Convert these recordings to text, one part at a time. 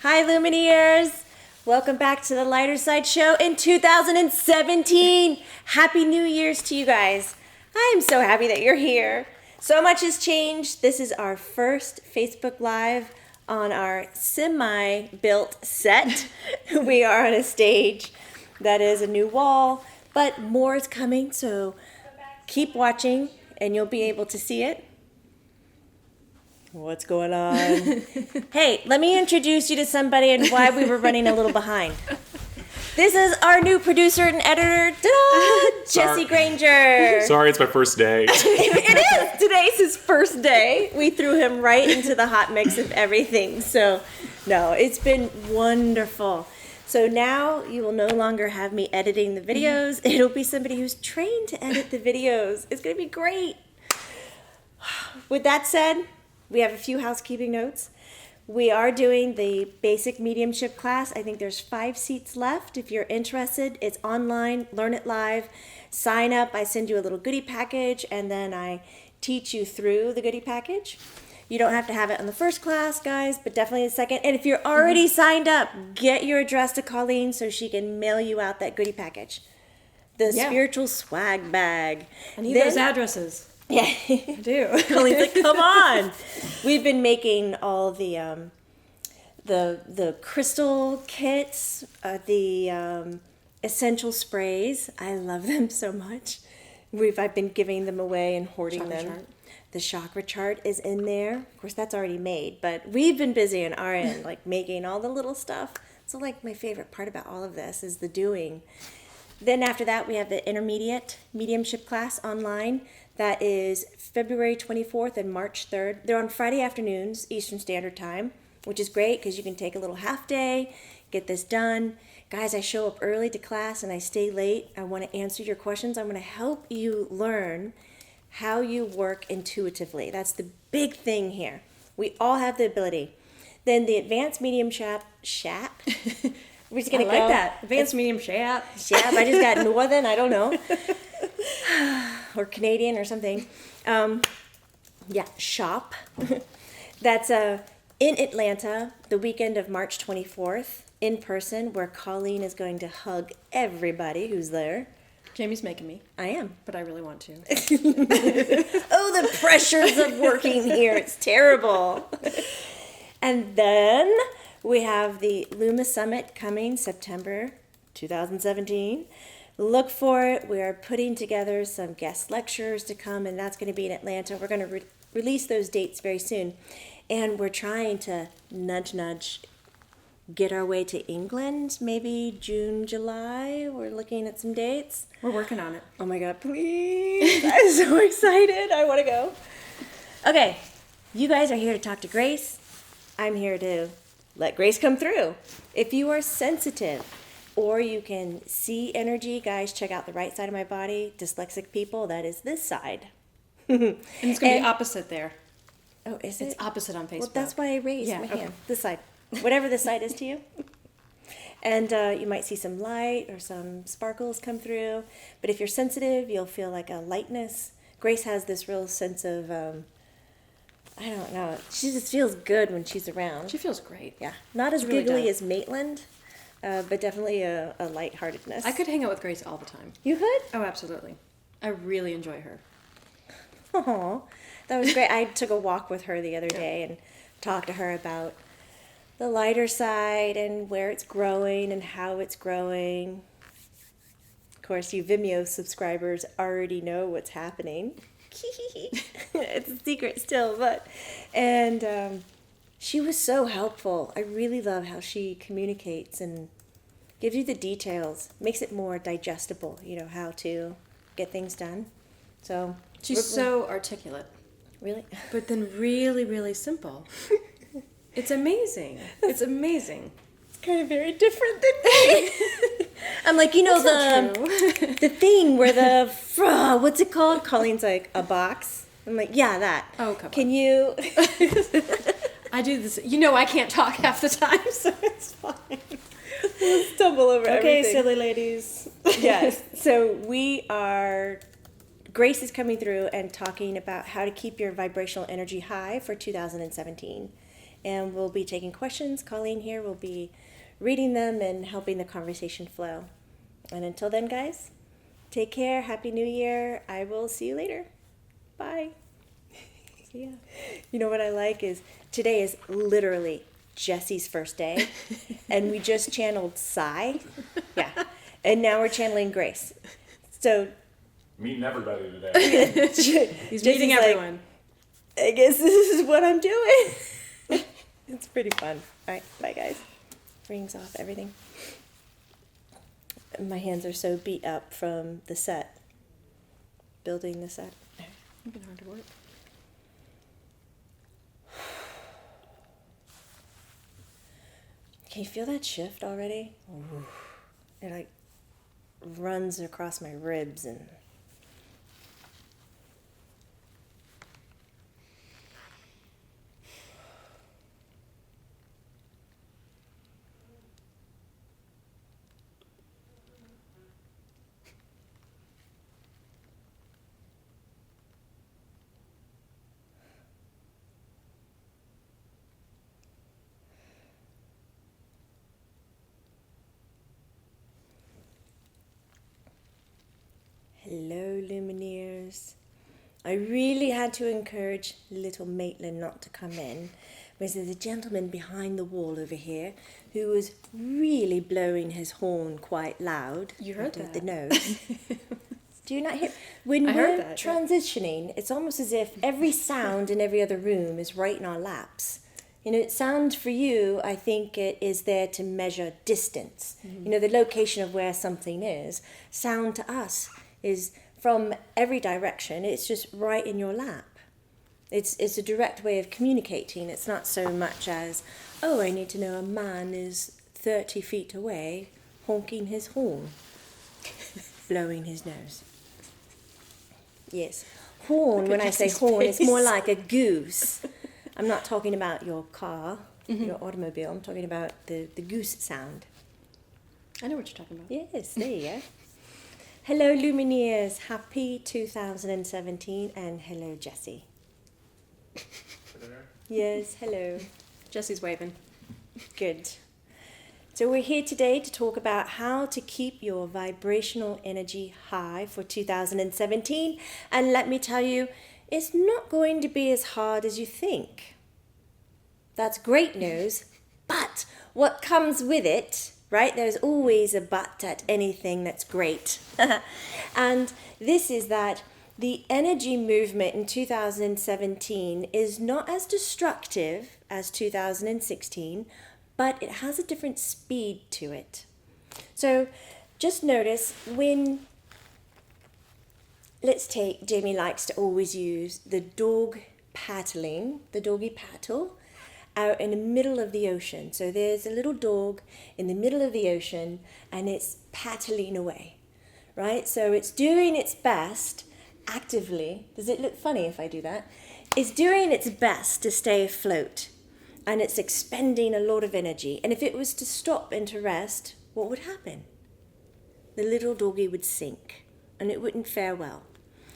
Hi, Lumineers! Welcome back to the Lighter Side Show in 2017. Happy New Year's to you guys. I am so happy that you're here. So much has changed. This is our first Facebook Live on our semi-built set. We are on a stage that is a new wall, but more is coming, so keep watching and you'll be able to see it. What's going on? Hey, let me introduce you to somebody and why we were running a little behind. This is our new producer and editor, Jesse Granger. Sorry, it's my first day. It is. Today's his first day. We threw him right into the hot mix of everything. So, no, it's been wonderful. So now you will no longer have me editing the videos. It'll be somebody who's trained to edit the videos. It's going to be great. With that said, we have a few housekeeping notes. We are doing the basic mediumship class. I think there's 5 seats left. If you're interested, it's online, learn it live. Sign up. I send you a little goodie package, and then I teach you through the goodie package. You don't have to have it on the first class, guys, but definitely the second. And if you're already signed up, get your address to Colleen so she can mail you out that goodie package. The spiritual swag bag. I need those addresses. Yeah, I do. Colleen's like, come on. We've been making all the crystal kits, the essential sprays. I love them so much. I've been giving them away and hoarding Chakra them. chart. The chakra chart is in there. Of course, that's already made, but we've been busy on our end, like making all the little stuff. So, like, my favorite part about all of this is the doing. Then after that, we have the intermediate mediumship class online. That is February 24th and March 3rd. They're on Friday afternoons, Eastern Standard Time, which is great because you can take a little half day, get this done. Guys, I show up early to class and I stay late. I want to answer your questions. I want to help you learn how you work intuitively. That's the big thing here. We all have the ability. Then the advanced medium shap. We're just gonna I like that. Advanced medium shap. Shap. I just got northern. I don't know. Or Canadian or something. Shop. That's in Atlanta, the weekend of March 24th, in person, where Colleen is going to hug everybody who's there. Jamie's making me. I am. But I really want to. Oh, the pressures of working here. It's terrible. And then we have the Luma Summit coming September 2017. Look for it. We are putting together some guest lecturers to come, and that's going to be in Atlanta. We're going to release those dates very soon. And we're trying to nudge, get our way to England, maybe June, July. We're looking at some dates. We're working on it. Oh my God, please. I'm so excited. I want to go. Okay, you guys are here to talk to Grace. I'm here to let Grace come through. If you are sensitive, or you can see energy, guys, check out the right side of my body. Dyslexic people, that is this side. And it's going to be opposite there. Oh, is it? It's opposite on Facebook. Well, that's why I raised my hand. This side. Whatever this side is to you. And you might see some light or some sparkles come through. But if you're sensitive, you'll feel like a lightness. Grace has this real sense of, I don't know. She just feels good when she's around. She feels great. Yeah. Not as She really giggly does. as Maitland. But definitely a lightheartedness. I could hang out with Grace all the time. You could? Oh, absolutely. I really enjoy her. Oh, that was great. I took a walk with her the other day and talked to her about the lighter side and where it's growing and how it's growing. Of course, you Vimeo subscribers already know what's happening. It's a secret still, but... And she was so helpful. I really love how she communicates and gives you the details. Makes it more digestible, how to get things done. So She's so articulate. Really? But then really, really simple. It's amazing. It's amazing. It's kind of very different than me. I'm like, the thing where what's it called? Colleen's like, a box. I'm like, yeah, that. Oh, come on. Can you... I do this. I can't talk half the time, so it's fine. We'll stumble over everything. Okay, silly ladies. Yes. So Grace is coming through and talking about how to keep your vibrational energy high for 2017. and we'll be taking questions. Colleen here will be reading them and helping the conversation flow. And until then, guys, take care. Happy New Year. I will see you later. Bye. See ya. You know what I like is today is literally Jesse's first day, and we just channeled Sai. Yeah. And now we're channeling Grace. So meeting everybody today. He's meeting everyone. I guess this is what I'm doing. It's pretty fun. All right, bye guys. Rings off everything. My hands are so beat up from the set. Building the set. It's been hard to work. Can you feel that shift already? Ooh. It like runs across my ribs and hello, Lumineers. I really had to encourage little Maitland not to come in, because there's a gentleman behind the wall over here who was really blowing his horn quite loud. You heard that? With the nose. Do you not hear? When I we're heard that, transitioning, it's almost as if every sound in every other room is right in our laps. You know, sound for you, I think it is there to measure distance. Mm-hmm. You know, the location of where something is. Sound to us is from every direction. It's just right in your lap. It's a direct way of communicating. It's not so much as, oh, I need to know a man is 30 feet away honking his horn, blowing his nose. Yes. Horn, when I say horn, it's more like a goose. I'm not talking about your car, your automobile. I'm talking about the goose sound. I know what you're talking about. Yes, there you go. Hello, Lumineers. Happy 2017, and hello, Jessie. Yes, hello. Jesse's waving. Good. So we're here today to talk about how to keep your vibrational energy high for 2017. And let me tell you, it's not going to be as hard as you think. That's great news. But what comes with it, right? There's always a but at anything that's great. And this is that the energy movement in 2017 is not as destructive as 2016, but it has a different speed to it. So just notice when, let's take, Jamie likes to always use the dog paddling, the doggy paddle, out in the middle of the ocean. So there's a little dog in the middle of the ocean and it's paddling away, right? So it's doing its best actively. Does it look funny if I do that? It's doing its best to stay afloat and it's expending a lot of energy. And if it was to stop and to rest, what would happen? The little doggy would sink and it wouldn't fare well.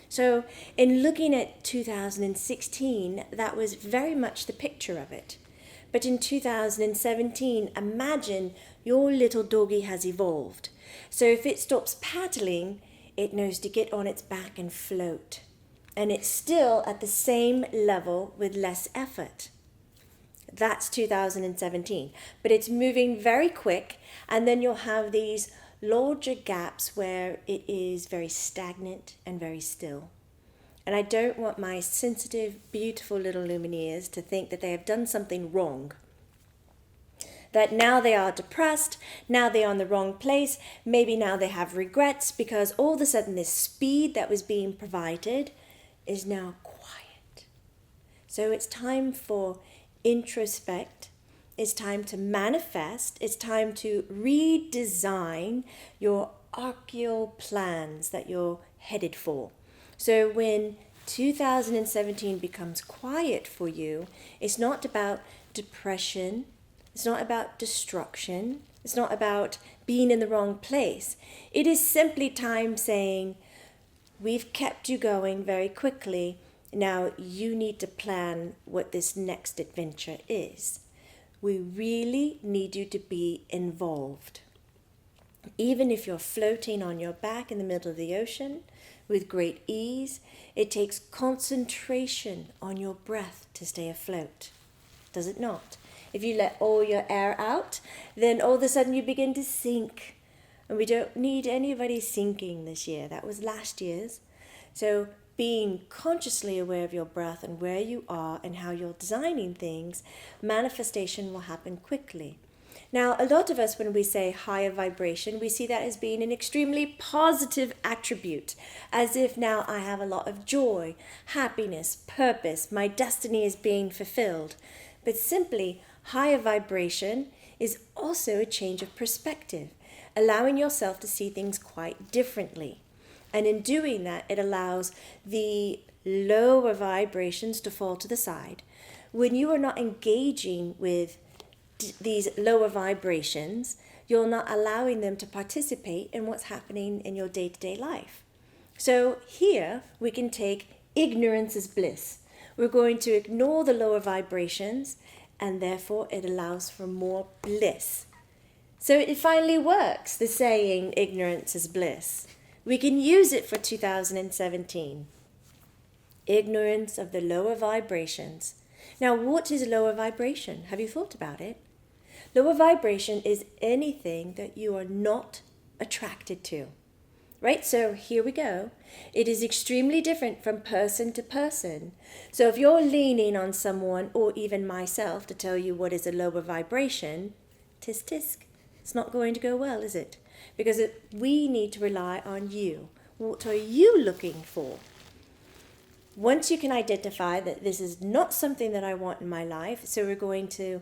So in looking at 2016, that was very much the picture of it. But in 2017, imagine your little doggy has evolved. So if it stops paddling, it knows to get on its back and float. And it's still at the same level with less effort. That's 2017. But it's moving very quick, and then you'll have these larger gaps where it is very stagnant and very still. And I don't want my sensitive, beautiful little Lumineers to think that they have done something wrong. That now they are depressed, now they are in the wrong place, maybe now they have regrets because all of a sudden this speed that was being provided is now quiet. So it's time for introspect, it's time to manifest, it's time to redesign your archeal plans that you're headed for. So when 2017 becomes quiet for you, it's not about depression, it's not about destruction, it's not about being in the wrong place. It is simply time saying, we've kept you going very quickly, Now you need to plan what this next adventure is. We really need you to be involved. Even if you're floating on your back in the middle of the ocean with great ease, it takes concentration on your breath to stay afloat. Does it not? If you let all your air out, then all of a sudden you begin to sink. And we don't need anybody sinking this year. That was last year's. So being consciously aware of your breath and where you are and how you're designing things, manifestation will happen quickly. Now, a lot of us, when we say higher vibration, we see that as being an extremely positive attribute, as if now I have a lot of joy, happiness, purpose, my destiny is being fulfilled. But simply, higher vibration is also a change of perspective, allowing yourself to see things quite differently. And in doing that, it allows the lower vibrations to fall to the side. When you are not engaging with these lower vibrations, you're not allowing them to participate in what's happening in your day-to-day life. So here we can take ignorance as bliss. We're going to ignore the lower vibrations, and therefore it allows for more bliss. So it finally works, the saying, ignorance is bliss. We can use it for 2017. Ignorance of the lower vibrations. Now, what is lower vibration? Have you thought about it? Lower vibration is anything that you are not attracted to. Right? So here we go. It is extremely different from person to person. So if you're leaning on someone, or even myself, to tell you what is a lower vibration, tisk tisk. It's not going to go well, is it? Because we need to rely on you. What are you looking for? Once you can identify that this is not something that I want in my life, so we're going to,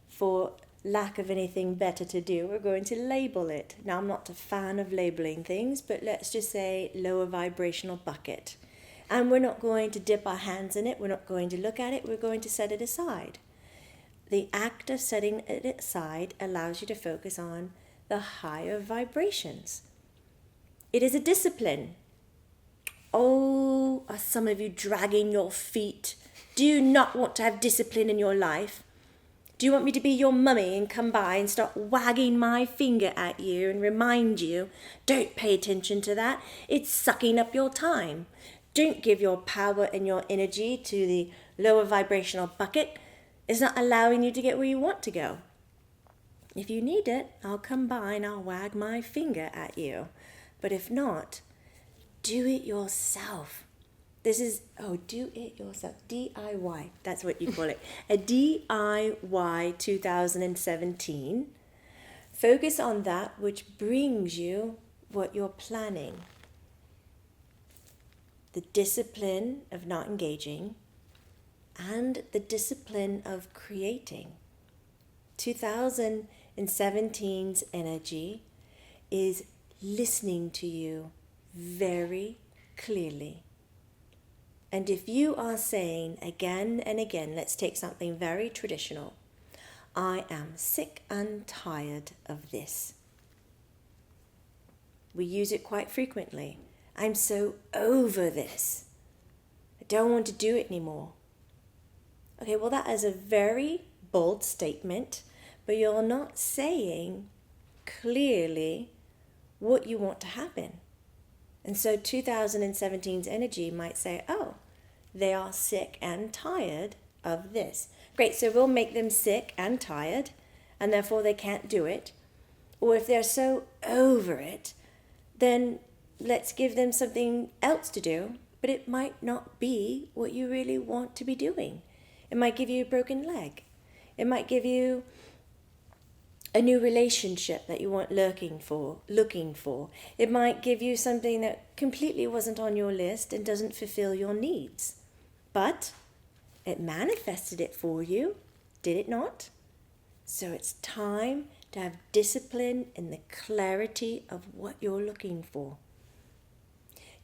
for lack of anything better to do, we're going to label it. Now, I'm not a fan of labeling things, but let's just say lower vibrational bucket. And we're not going to dip our hands in it. We're not going to look at it. We're going to set it aside. The act of setting it aside allows you to focus on the higher vibrations. It is a discipline. Oh, are some of you dragging your feet? Do you not want to have discipline in your life? Do you want me to be your mummy and come by and start wagging my finger at you and remind you, don't pay attention to that, it's sucking up your time. Don't give your power and your energy to the lower vibrational bucket. It's not allowing you to get where you want to go. If you need it, I'll come by and I'll wag my finger at you. But if not, do it yourself. This is, do it yourself. DIY, that's what you call it. A DIY 2017. Focus on that which brings you what you're planning. The discipline of not engaging and the discipline of creating. 2017's energy is listening to you very clearly. And if you are saying again and again, let's take something very traditional, I am sick and tired of this. We use it quite frequently. I'm so over this. I don't want to do it anymore. Okay, well, that is a very bold statement, but you're not saying clearly what you want to happen. And so 2017's energy might say, they are sick and tired of this. Great, so we'll make them sick and tired, and therefore they can't do it. Or if they're so over it, then let's give them something else to do, but it might not be what you really want to be doing. It might give you a broken leg. It might give you a new relationship that you weren't looking for. It might give you something that completely wasn't on your list and doesn't fulfill your needs. But it manifested it for you, did it not? So it's time to have discipline in the clarity of what you're looking for.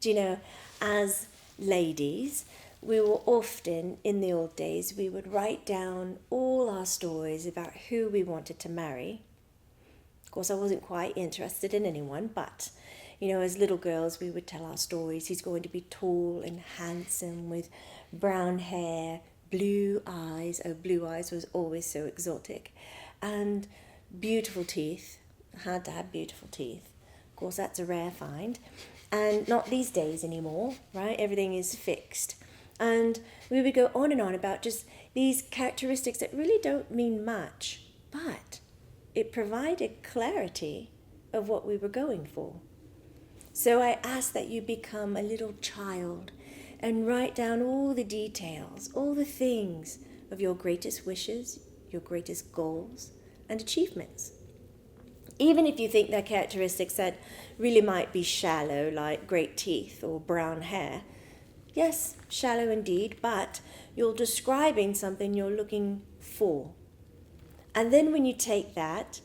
Do you know, as ladies, we were often, in the old days, we would write down all our stories about who we wanted to marry. Of course, I wasn't quite interested in anyone, but, You know, as little girls, we would tell our stories. He's going to be tall and handsome with brown hair, blue eyes. Oh, blue eyes was always so exotic. And beautiful teeth. Had to have beautiful teeth. Of course, that's a rare find. And not these days anymore, right? Everything is fixed. And we would go on and on about just these characteristics that really don't mean much, but it provided clarity of what we were going for. So I ask that you become a little child and write down all the details, all the things of your greatest wishes, your greatest goals and achievements. Even if you think they're characteristics that really might be shallow, like great teeth or brown hair. Yes, shallow indeed, but you're describing something you're looking for. And then when you take that,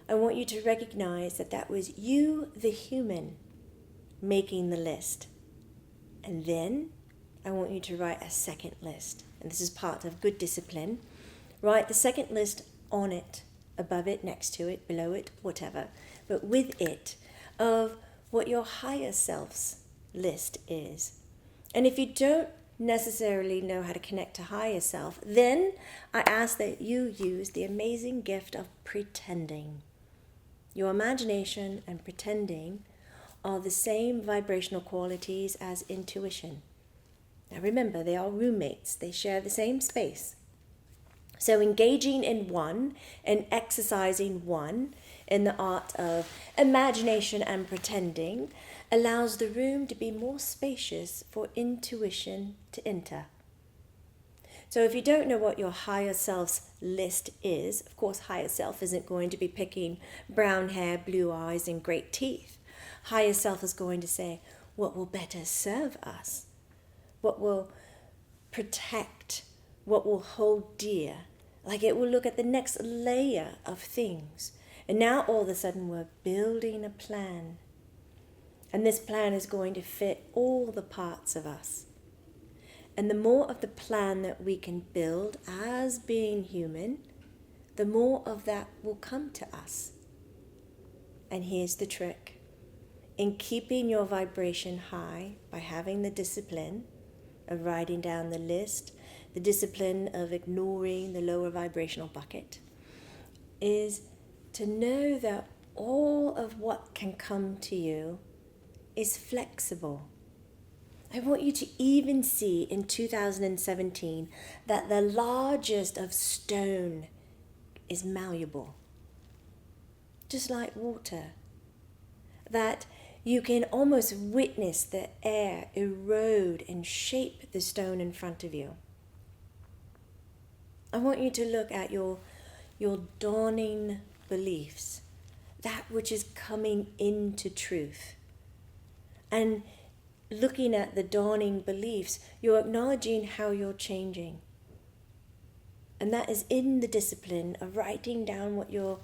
I want you to recognize that that was you, the human, making the list. And then I want you to write a second list. And this is part of good discipline. Write the second list on it, above it, next to it, below it, whatever. But with it, of what your higher self's list is. And if you don't necessarily know how to connect to higher self, then I ask that you use the amazing gift of pretending. Your imagination and pretending are the same vibrational qualities as intuition. Now remember, they are roommates. They share the same space. So engaging in one and exercising one in the art of imagination and pretending allows the room to be more spacious for intuition to enter. So if you don't know what your higher self's list is, of course higher self isn't going to be picking brown hair, blue eyes and great teeth. Higher self is going to say, what will better serve us? What will protect? What will hold dear? Like it will look at the next layer of things. And now all of a sudden we're building a plan. And this plan is going to fit all the parts of us. And the more of the plan that we can build as being human, the more of that will come to us. And here's the trick. In keeping your vibration high by having the discipline of writing down the list, the discipline of ignoring the lower vibrational bucket, is to know that all of what can come to you is flexible. I want you to even see in 2017 that the largest of stone is malleable, just like water. That you can almost witness the air erode and shape the stone in front of you. I want you to look at your dawning beliefs, that which is coming into truth. And looking at the dawning beliefs, you're acknowledging how you're changing. And that is in the discipline of writing down what you're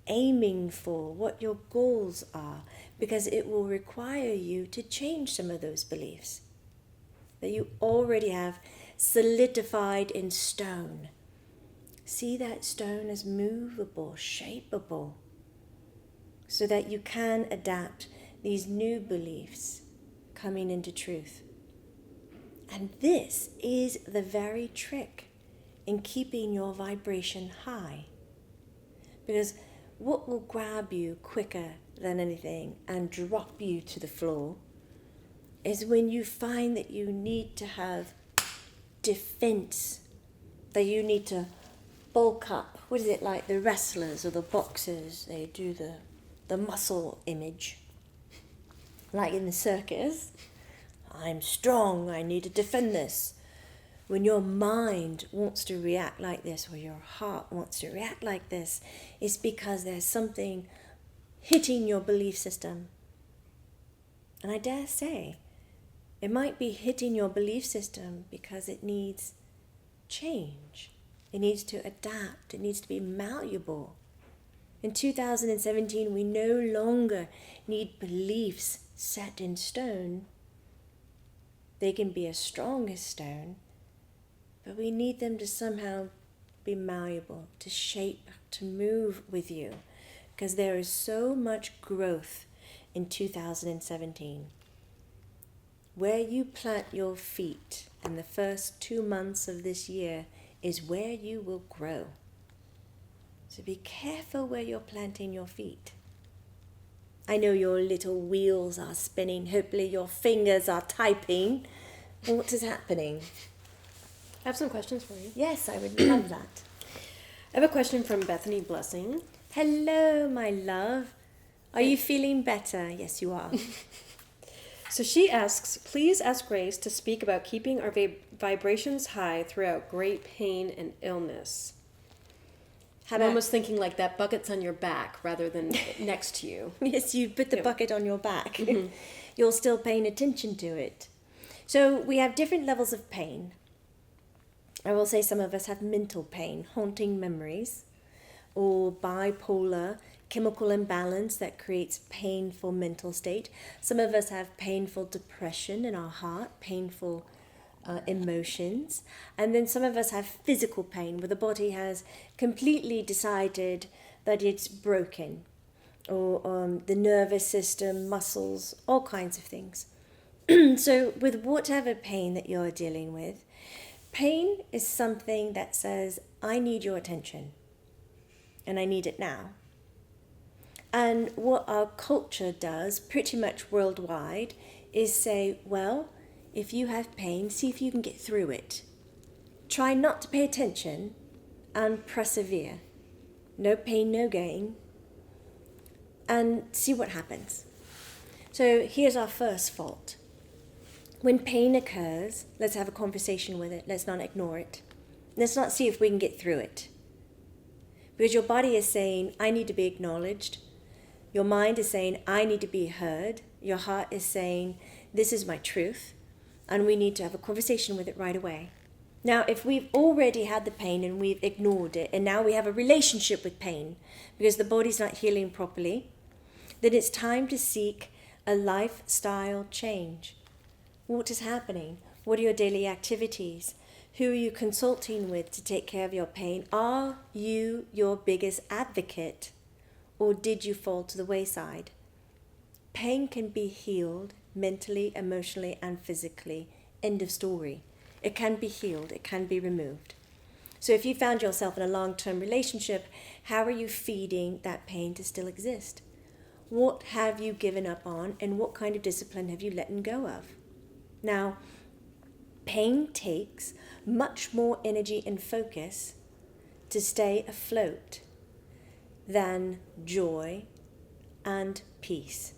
aiming for, what your goals are, because it will require you to change some of those beliefs that you already have solidified in stone. See that stone as movable, shapeable, so that you can adapt these new beliefs coming into truth. And this is the very trick in keeping your vibration high. Because what will grab you quicker than anything and drop you to the floor is when you find that you need to have defense, that you need to bulk up. What is it, like the wrestlers or the boxers? They do the muscle image. Like in the circus, I'm strong, I need to defend this. When your mind wants to react like this, or your heart wants to react like this, it's because there's something hitting your belief system. And I dare say, it might be hitting your belief system because it needs change. It needs to adapt. It needs to be malleable. In 2017, we no longer need beliefs set in stone. They can be as strong as stone, but we need them to somehow be malleable, to shape, to move with you, because there is so much growth in 2017. Where you plant your feet in the first 2 months of this year is where you will grow. So be careful where you're planting your feet. I know your little wheels are spinning. Hopefully your fingers are typing. What is happening? I have some questions for you. Yes, I would love that. I have a question from Bethany Blessing. Hello, my love. Are you feeling better? Yes, you are. So she asks, please ask Grace to speak about keeping our vibrations high throughout great pain and illness. I'm almost thinking like that bucket's on your back rather than next to you. Yes, you put the bucket on your back. Mm-hmm. You're still paying attention to it. So we have different levels of pain. I will say some of us have mental pain, haunting memories, or bipolar, chemical imbalance that creates painful mental state. Some of us have painful depression in our heart, painful emotions. And then some of us have physical pain where the body has completely decided that it's broken, or the nervous system, muscles, all kinds of things. So with whatever pain that you're dealing with, pain is something that says, I need your attention and I need it now. And what our culture does pretty much worldwide is say, well, if you have pain, see if you can get through it. Try not to pay attention and persevere. No pain, no gain. And see what happens. So here's our first fault. When pain occurs, let's have a conversation with it. Let's not ignore it. Let's not see if we can get through it. Because your body is saying, I need to be acknowledged. Your mind is saying, I need to be heard. Your heart is saying, this is my truth. And we need to have a conversation with it right away. Now, if we've already had the pain and we've ignored it, and now we have a relationship with pain because the body's not healing properly, then it's time to seek a lifestyle change. What is happening? What are your daily activities? Who are you consulting with to take care of your pain? Are you your biggest advocate, or did you fall to the wayside? Pain can be healed mentally, emotionally, and physically. End of story. It can be healed. It can be removed. So if you found yourself in a long-term relationship, how are you feeding that pain to still exist? What have you given up on, and what kind of discipline have you let go of? Now, pain takes much more energy and focus to stay afloat than joy and peace.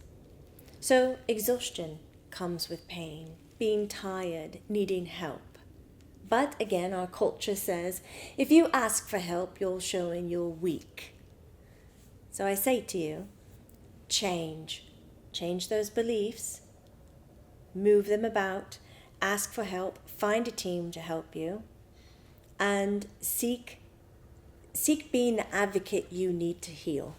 So exhaustion comes with pain, being tired, needing help. But again, our culture says, if you ask for help, you're showing you're weak. So I say to you, change those beliefs, move them about, ask for help, find a team to help you, and seek being the advocate you need to heal.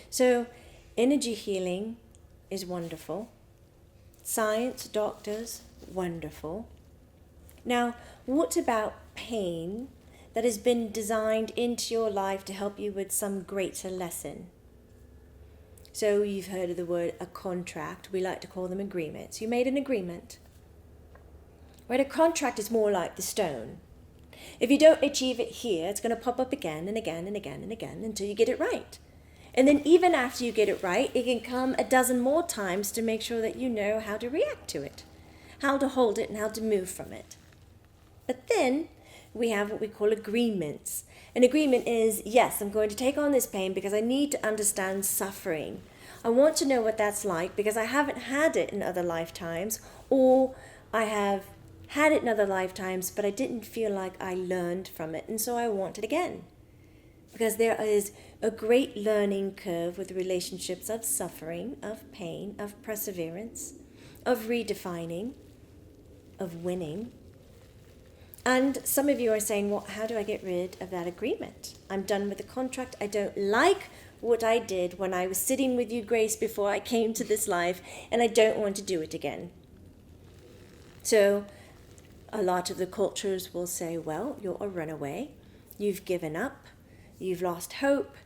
So energy healing is wonderful. Science, doctors, wonderful. Now, what about pain that has been designed into your life to help you with some greater lesson? So you've heard of the word a contract. We like to call them agreements. You made an agreement. Right? A contract is more like the stone. If you don't achieve it here, it's going to pop up again and again and again and again until you get it right. And then even after you get it right, it can come a dozen more times to make sure that you know how to react to it, how to hold it, and how to move from it. But then we have what we call agreements. An agreement is, yes, I'm going to take on this pain because I need to understand suffering. I want to know what that's like because I haven't had it in other lifetimes, or I have had it in other lifetimes, but I didn't feel like I learned from it, and so I want it again. Because there is a great learning curve with relationships of suffering, of pain, of perseverance, of redefining, of winning. And some of you are saying, well, how do I get rid of that agreement? I'm done with the contract. I don't like what I did when I was sitting with you, Grace, before I came to this life, and I don't want to do it again. So a lot of the cultures will say, well, you're a runaway. You've given up. You've lost hope.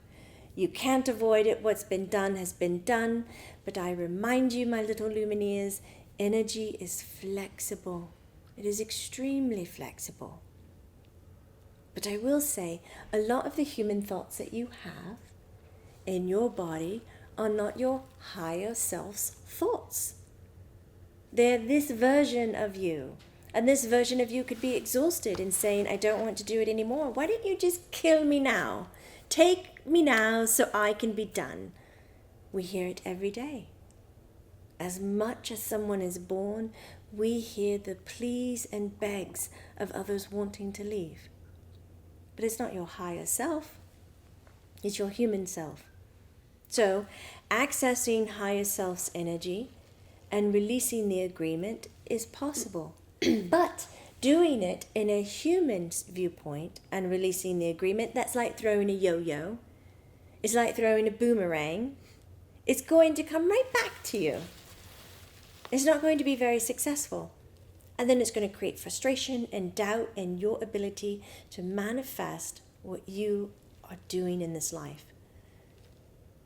You can't avoid it. What's been done has been done. But I remind you, my little Lumineers, energy is flexible. It is extremely flexible. But I will say, a lot of the human thoughts that you have in your body are not your higher self's thoughts. They're this version of you. And this version of you could be exhausted and saying, I don't want to do it anymore. Why don't you just kill me now? Take me now so I can be done. We hear it every day. As much as someone is born, we hear the pleas and begs of others wanting to leave. But it's not your higher self. It's your human self. So, accessing higher self's energy and releasing the agreement is possible. But doing it in a human's viewpoint and releasing the agreement, that's like throwing a yo-yo. It's like throwing a boomerang. It's going to come right back to you. It's not going to be very successful. And then it's going to create frustration and doubt in your ability to manifest what you are doing in this life.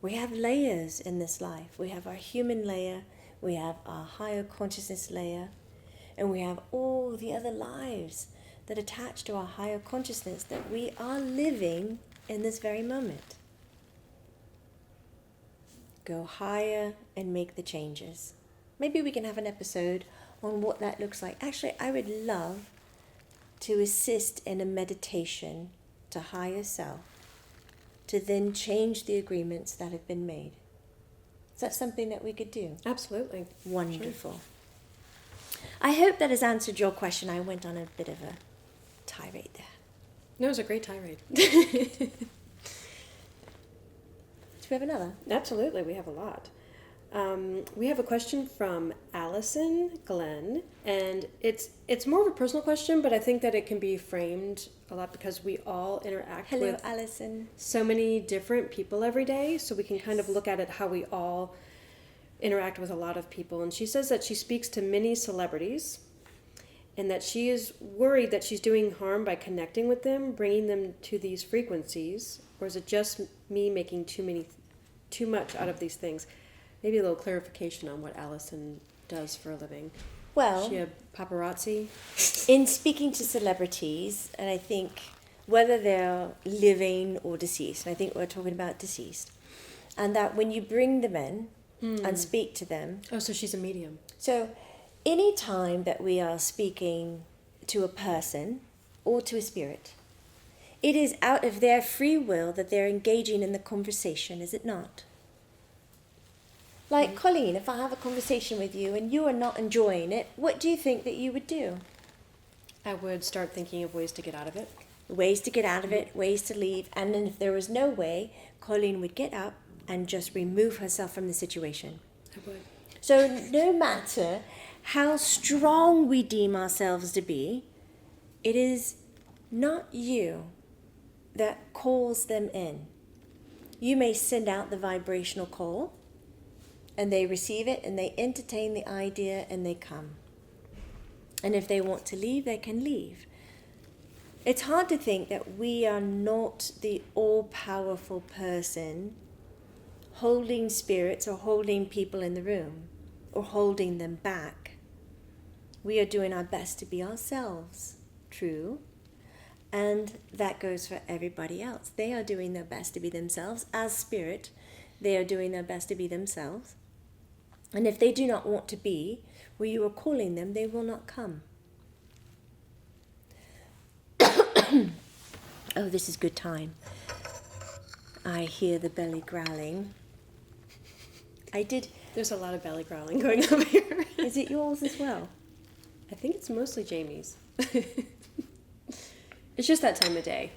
We have layers in this life. We have our human layer, we have our higher consciousness layer, and we have all the other lives that attach to our higher consciousness that we are living in this very moment. Go higher and make the changes. Maybe we can have an episode on what that looks like. Actually, I would love to assist in a meditation to higher self, to then change the agreements that have been made. Is that something that we could do? Absolutely. Wonderful. Sure. I hope that has answered your question. I went on a bit of a tirade there. No, it was a great tirade. Do we have another? Absolutely, we have a lot. We have a question from Allison Glenn, and it's more of a personal question, but I think that it can be framed a lot because we all interact with Allison. So many different people every day, so we can kind of look at it how we all interact with a lot of people. And she says that she speaks to many celebrities and that she is worried that she's doing harm by connecting with them, bringing them to these frequencies, or is it just me making too much out of these things? Maybe a little clarification on what Allison does for a living. Well, is she a paparazzi? In speaking to celebrities, and I think whether they're living or deceased, and I think we're talking about deceased, and that when you bring them in and speak to them. Oh, so she's a medium. So any time that we are speaking to a person or to a spirit, it is out of their free will that they're engaging in the conversation, is it not? Like, Colleen, if I have a conversation with you and you are not enjoying it, what do you think that you would do? I would start thinking of ways to get out of it. Ways to get out of it, ways to leave. And then if there was no way, Colleen would get up and just remove herself from the situation. I would. So no matter how strong we deem ourselves to be, it is not you that calls them in. You may send out the vibrational call, and they receive it, and they entertain the idea, and they come. And if they want to leave, they can leave. It's hard to think that we are not the all-powerful person holding spirits or holding people in the room or holding them back. We are doing our best to be ourselves, true, and that goes for everybody else. They are doing their best to be themselves. As spirit, they are doing their best to be themselves. And if they do not want to be where you are calling them, they will not come. Oh, this is good time. I hear the belly growling. There's a lot of belly growling going on here. Is it yours as well? I think it's mostly Jamie's. It's just that time of day.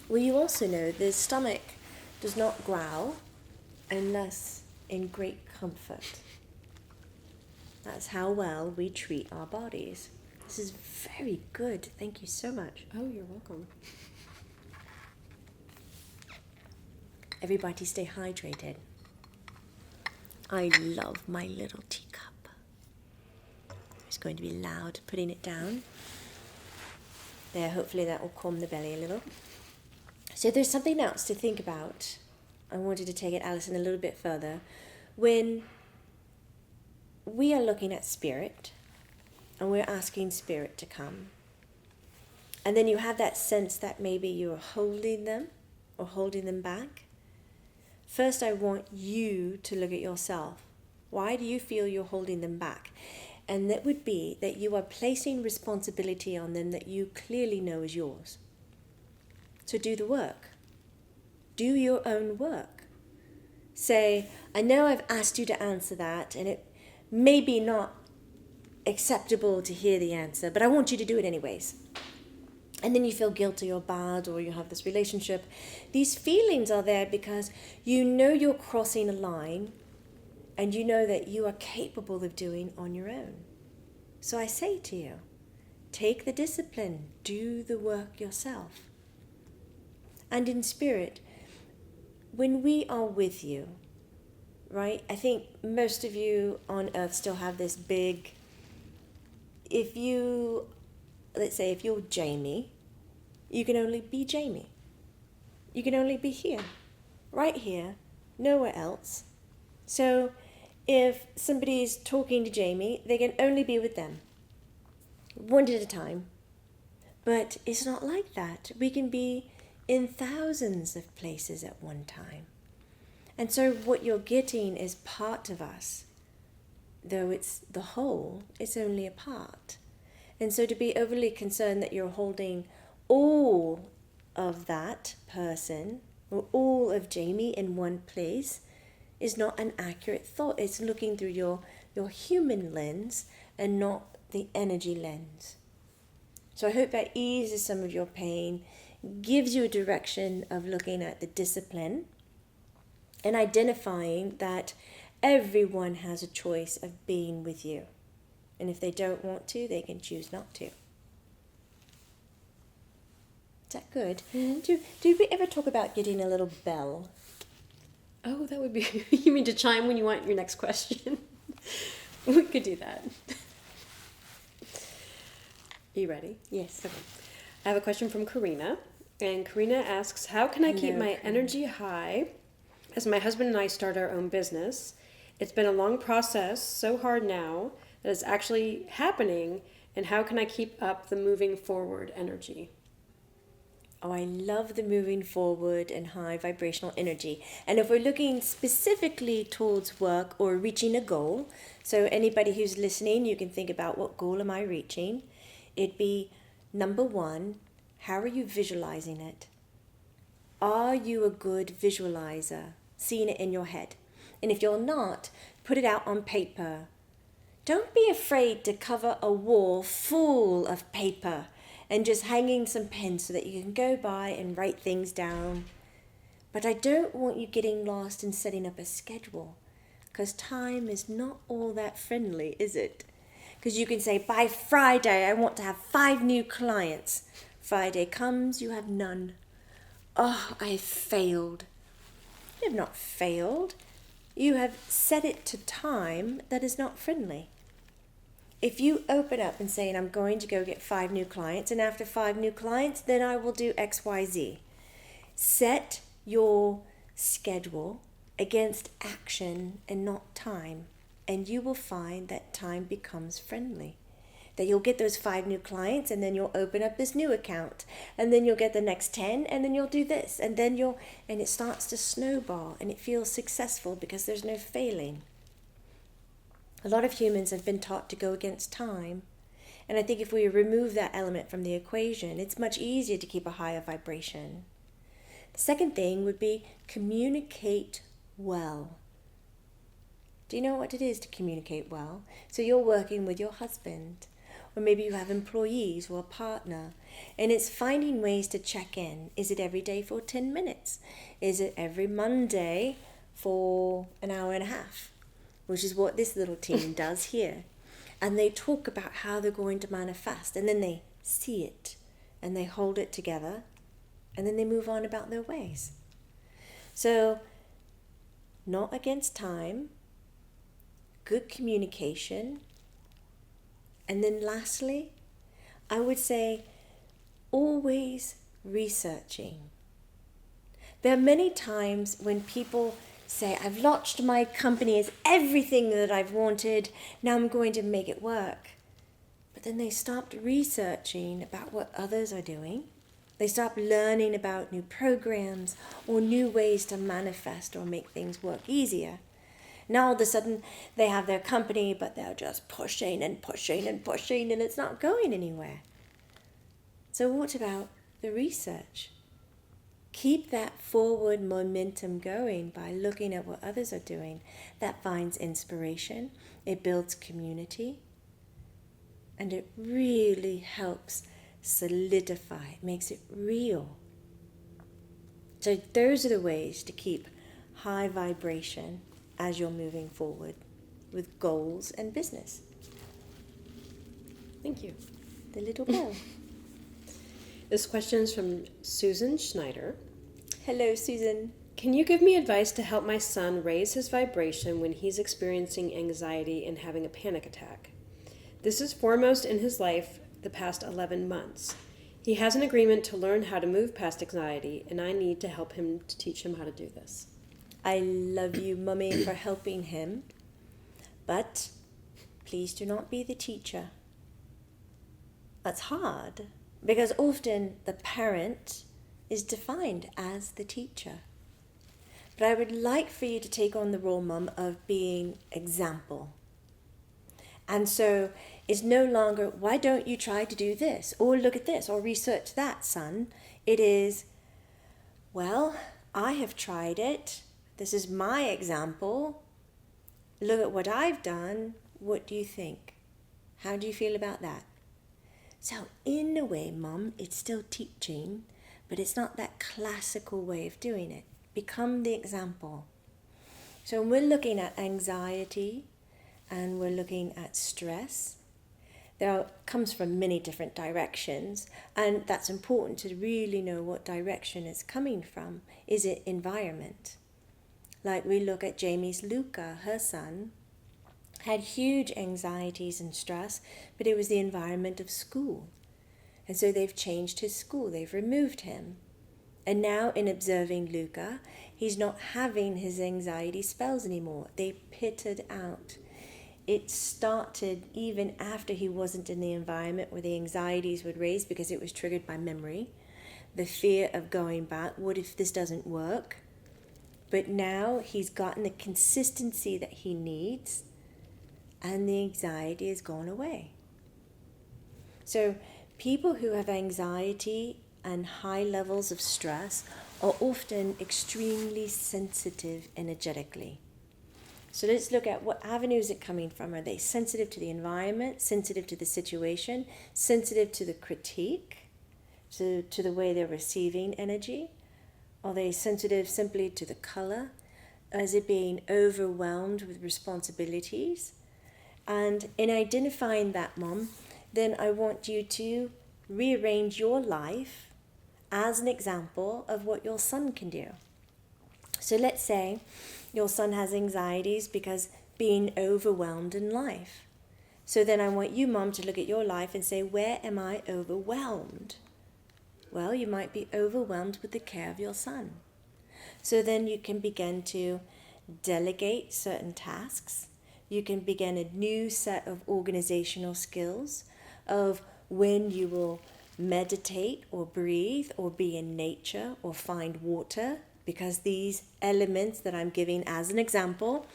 Well, you also know the stomach does not growl unless in great comfort. That's how well we treat our bodies. This is very good. Thank you so much. Oh, you're welcome. Everybody stay hydrated. I love my little teacup. It's going to be loud putting it down. There, hopefully that will calm the belly a little. So there's something else to think about I wanted to take it, Alison, a little bit further. When we are looking at spirit and we're asking spirit to come, and then you have that sense that maybe you're holding them or holding them back, first I want you to look at yourself. Why do you feel you're holding them back? And that would be that you are placing responsibility on them that you clearly know is yours. So do the work. Do your own work. Say, I know I've asked you to answer that, and it may be not acceptable to hear the answer, but I want you to do it anyways. And then you feel guilty or bad, or you have this relationship. These feelings are there because you know you're crossing a line, and you know that you are capable of doing on your own. So I say to you, take the discipline, do the work yourself. And in spirit, when we are with you, right, I think most of you on earth still have this big, let's say if you're Jamie, you can only be Jamie. You can only be here, right here, nowhere else. So if somebody's talking to Jamie, they can only be with them, one at a time. But it's not like that. We can be in thousands of places at one time. And so what you're getting is part of us. Though it's the whole, it's only a part. And so to be overly concerned that you're holding all of that person or all of Jamie in one place is not an accurate thought. It's looking through your human lens and not the energy lens. So I hope that eases some of your pain, gives you a direction of looking at the discipline and identifying that everyone has a choice of being with you. And if they don't want to, they can choose not to. Is that good? Mm-hmm. Do we ever talk about getting a little bell? Oh, that would be... You mean to chime when you want your next question? We could do that. Are you ready? Yes. Okay. I have a question from Karina. And Karina asks, how can I keep my energy high as my husband and I start our own business? It's been a long process, so hard now that it's actually happening. And how can I keep up the moving forward energy? Oh, I love the moving forward and high vibrational energy. And if we're looking specifically towards work or reaching a goal, so anybody who's listening, you can think about what goal am I reaching? It'd be number one, how are you visualizing it? Are you a good visualizer, seeing it in your head? And if you're not, put it out on paper. Don't be afraid to cover a wall full of paper and just hanging some pens so that you can go by and write things down. But I don't want you getting lost in setting up a schedule, because time is not all that friendly, is it? Because you can say, by Friday, I want to have 5 new clients. Friday comes, you have none. Oh, I failed. You have not failed. You have set it to time that is not friendly. If you open up and say, I'm going to go get 5 new clients, and after 5 new clients, then I will do X, Y, Z. Set your schedule against action and not time, and you will find that time becomes friendly. That you'll get those 5 new clients, and then you'll open up this new account, and then you'll get the next 10, and then you'll do this, and then and it starts to snowball, and it feels successful because there's no failing. A lot of humans have been taught to go against time. And I think if we remove that element from the equation, it's much easier to keep a higher vibration. The second thing would be communicate well. Do you know what it is to communicate well? So you're working with your husband, or maybe you have employees or a partner, and it's finding ways to check in. Is it every day for 10 minutes? Is it every Monday for an hour and a half? Which is what this little team does here. And they talk about how they're going to manifest, and then they see it, and they hold it together, and then they move on about their ways. So, not against time, good communication, and then lastly, I would say always researching. There are many times when people say, I've launched my company, it's everything that I've wanted, now I'm going to make it work. But then they stopped researching about what others are doing. They stopped learning about new programs or new ways to manifest or make things work easier. Now all of a sudden they have their company, but they're just pushing and pushing and pushing, and it's not going anywhere. So what about the research? Keep that forward momentum going by looking at what others are doing. That finds inspiration, it builds community, and it really helps solidify, it makes it real. So those are the ways to keep high vibration as you're moving forward with goals and business. Thank you. The little bell. This question is from Susan Schneider. Hello, Susan. Can you give me advice to help my son raise his vibration when he's experiencing anxiety and having a panic attack? This is foremost in his life the past 11 months. He has an agreement to learn how to move past anxiety, and I need to help him to teach him how to do this. I love you, Mummy, for helping him, but please do not be the teacher. That's hard, because often the parent is defined as the teacher. But I would like for you to take on the role, Mum, of being example. And so it's no longer, why don't you try to do this? Or look at this, or research that, son. It is, well, I have tried it. This is my example. Look at what I've done. What do you think? How do you feel about that? So in a way, Mum, it's still teaching, but it's not that classical way of doing it. Become the example. So when we're looking at anxiety and we're looking at stress, comes from many different directions, and that's important to really know what direction it's coming from. Is it environment? Like we look at Jamie's Luca, her son, had huge anxieties and stress, but it was the environment of school. And so they've changed his school, they've removed him. And now in observing Luca, he's not having his anxiety spells anymore. They pitted out. It started even after he wasn't in the environment where the anxieties would raise because it was triggered by memory. The fear of going back, what if this doesn't work? But now he's gotten the consistency that he needs and the anxiety has gone away. So people who have anxiety and high levels of stress are often extremely sensitive energetically. So let's look at what avenue is it coming from. Are they sensitive to the environment, sensitive to the situation, sensitive to the critique, to the way they're receiving energy? Are they sensitive simply to the color? Is it being overwhelmed with responsibilities? And in identifying that, Mom, then I want you to rearrange your life as an example of what your son can do. So let's say your son has anxieties because being overwhelmed in life. So then I want you, Mom, to look at your life and say, where am I overwhelmed? Well, you might be overwhelmed with the care of your son. So then you can begin to delegate certain tasks. You can begin a new set of organizational skills of when you will meditate or breathe or be in nature or find water, because these elements that I'm giving as an example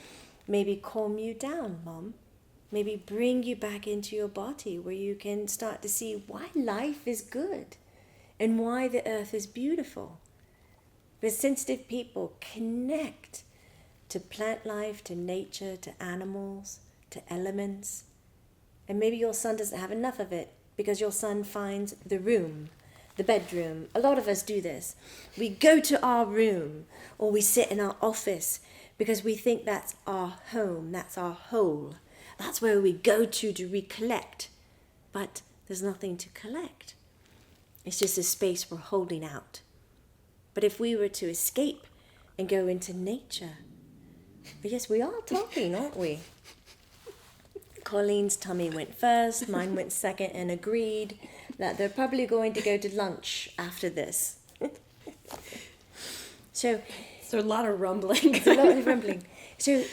maybe calm you down, Mom. Maybe bring you back into your body where you can start to see why life is good and why the earth is beautiful. But sensitive people connect to plant life, to nature, to animals, to elements. And maybe your son doesn't have enough of it because your son finds the room, the bedroom. A lot of us do this. We go to our room or we sit in our office because we think that's our home, that's our whole. That's where we go to recollect. But there's nothing to collect. It's just a space we're holding out. But if we were to escape and go into nature, but yes, we are talking, aren't we? Colleen's tummy went first, mine went second, and agreed that they're probably going to go to lunch after this. So There's a lot of rumbling. it's a lot of rumbling. So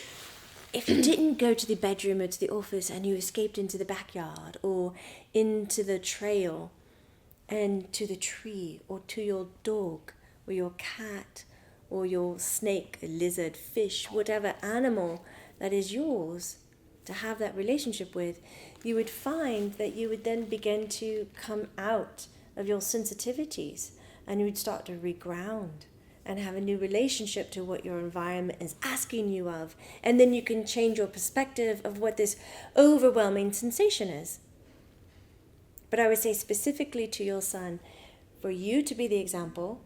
if you didn't go to the bedroom or to the office and you escaped into the backyard or into the trail and to the tree or to your dog or your cat or your snake, lizard, fish, whatever animal that is yours to have that relationship with, you would find that you would then begin to come out of your sensitivities and you would start to reground and have a new relationship to what your environment is asking you of. And then you can change your perspective of what this overwhelming sensation is. But I would say specifically to your son, for you to be the example,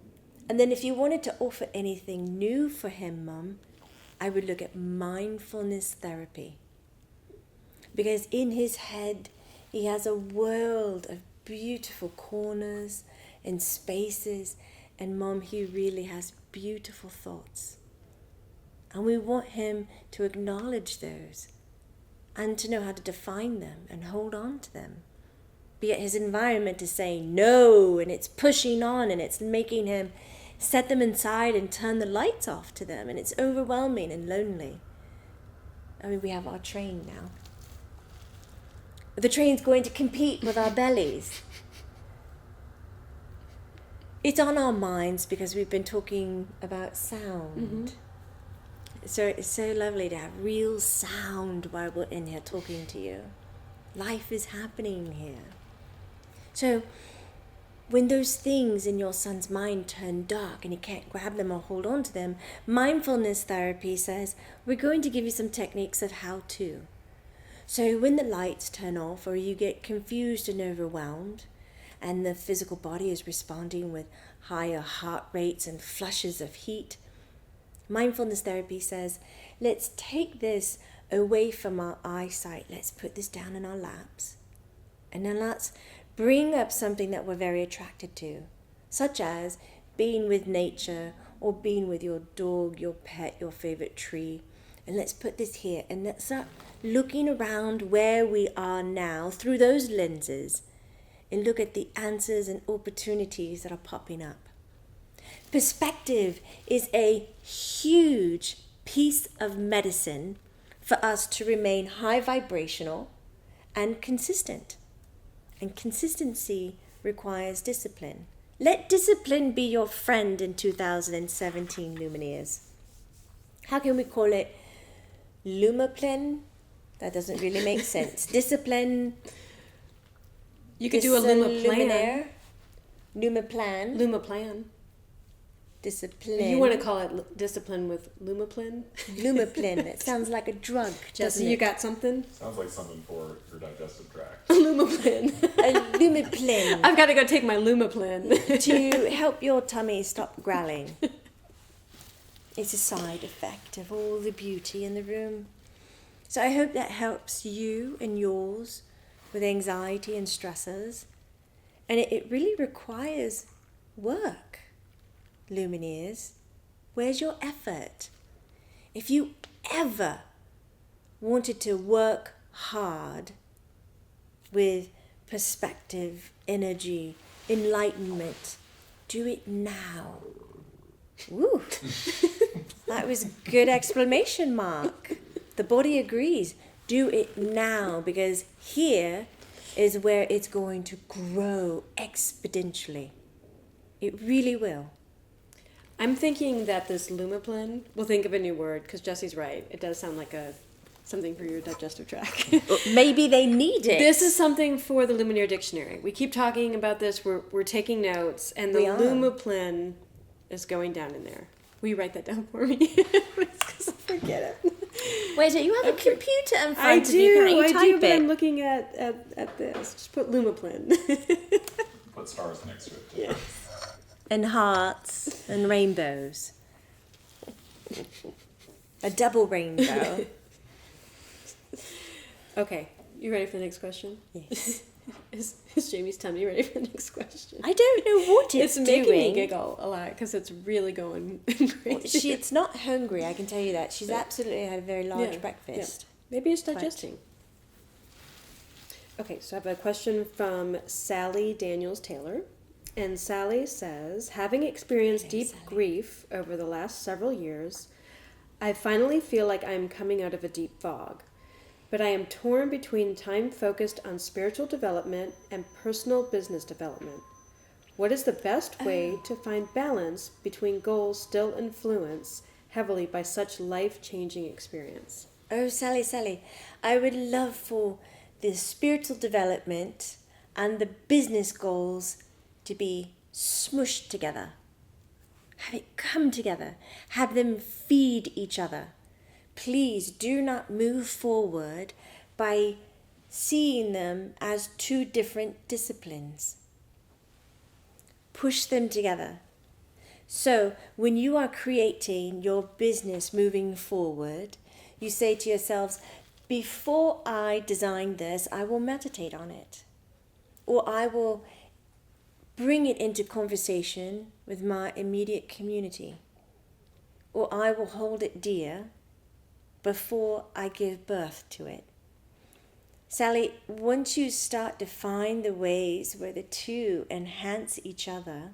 and then if you wanted to offer anything new for him, Mum, I would look at mindfulness therapy. Because in his head, he has a world of beautiful corners and spaces, and Mom, he really has beautiful thoughts. And we want him to acknowledge those and to know how to define them and hold on to them. But yet his environment is saying no, and it's pushing on, and it's making him set them inside and turn the lights off to them, and it's overwhelming and lonely. I mean, we have our train now. The train's going to compete with our bellies. It's on our minds because we've been talking about sound. So it's so lovely to have real sound while we're in here talking to you. Life is happening here. So when those things in your son's mind turn dark and he can't grab them or hold on to them, mindfulness therapy says, we're going to give you some techniques of how to. So when the lights turn off or you get confused and overwhelmed, and the physical body is responding with higher heart rates and flushes of heat, mindfulness therapy says, let's take this away from our eyesight. Let's put this down in our laps. And then let's bring up something that we're very attracted to, such as being with nature or being with your dog, your pet, your favorite tree. And let's put this here. And let's start looking around where we are now through those lenses and look at the answers and opportunities that are popping up. Perspective is a huge piece of medicine for us to remain high vibrational and consistent. And consistency requires discipline. Let discipline be your friend in 2017, Lumineers. How can we call it Lumaplen? That doesn't really make sense. Discipline. You could do a Luma plan. Luma plan. Luma plan. Discipline. You want to call it discipline with Lumaplen? Lumaplen. It sounds like a drug. Jesse, you got something? Sounds like something for your digestive tract. Lumaplen. A Lumaplen. I've got to go take my Lumaplen. To help your tummy stop growling. It's a side effect of all the beauty in the room. So I hope that helps you and yours with anxiety and stressors. And it really requires work, Lumineers. Where's your effort? If you ever wanted to work hard with perspective, energy, enlightenment, do it now. Woo! That was a good exclamation mark. The body agrees. Do it now, because here is where it's going to grow exponentially. It really will. I'm thinking that this Lumaplen, we'll think of a new word, because Jesse's right. It does sound like something for your digestive tract. Maybe they need it. This is something for the Lumineer Dictionary. We keep talking about this. We're taking notes, and the We are. Lumaplen is going down in there. Will you write that down for me? Because I forget it. Wait, you have a computer in front I of you. Can't you do, type but it? I'm looking at this. Just put Lumaplen. Put stars next to it. Too. Yeah. And hearts and rainbows. A double rainbow. Okay, you ready for the next question? Yes. Is Jamie's tummy ready for the next question? I don't know what it's making doing. me giggle a lot because it's really going crazy. It's not hungry, I can tell you that. She's absolutely had a very large breakfast. Yeah. Maybe it's digesting. Okay, so I have a question from Sally Daniels Taylor. And Sally says, having experienced deep grief over the last several years, I finally feel like I am coming out of a deep fog. But I am torn between time focused on spiritual development and personal business development. What is the best way to find balance between goals still influenced heavily by such life-changing experience? Oh, Sally, I would love for the spiritual development and the business goals to be smushed together. Have it come together. Have them feed each other. Please do not move forward by seeing them as two different disciplines. Push them together. So when you are creating your business moving forward, you say to yourselves, before I design this, I will meditate on it. Or I will bring it into conversation with my immediate community. Or I will hold it dear before I give birth to it. Sally, once you start to find the ways where the two enhance each other,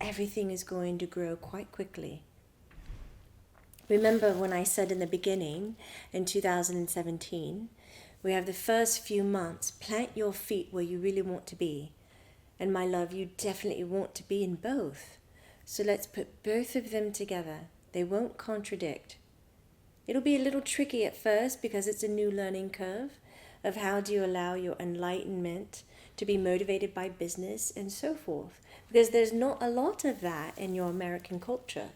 everything is going to grow quite quickly. Remember when I said in the beginning, in 2017, we have the first few months, plant your feet where you really want to be. And my love, you definitely want to be in both. So let's put both of them together. They won't contradict. It'll be a little tricky at first because it's a new learning curve of how do you allow your enlightenment to be motivated by business and so forth. Because there's not a lot of that in your American culture.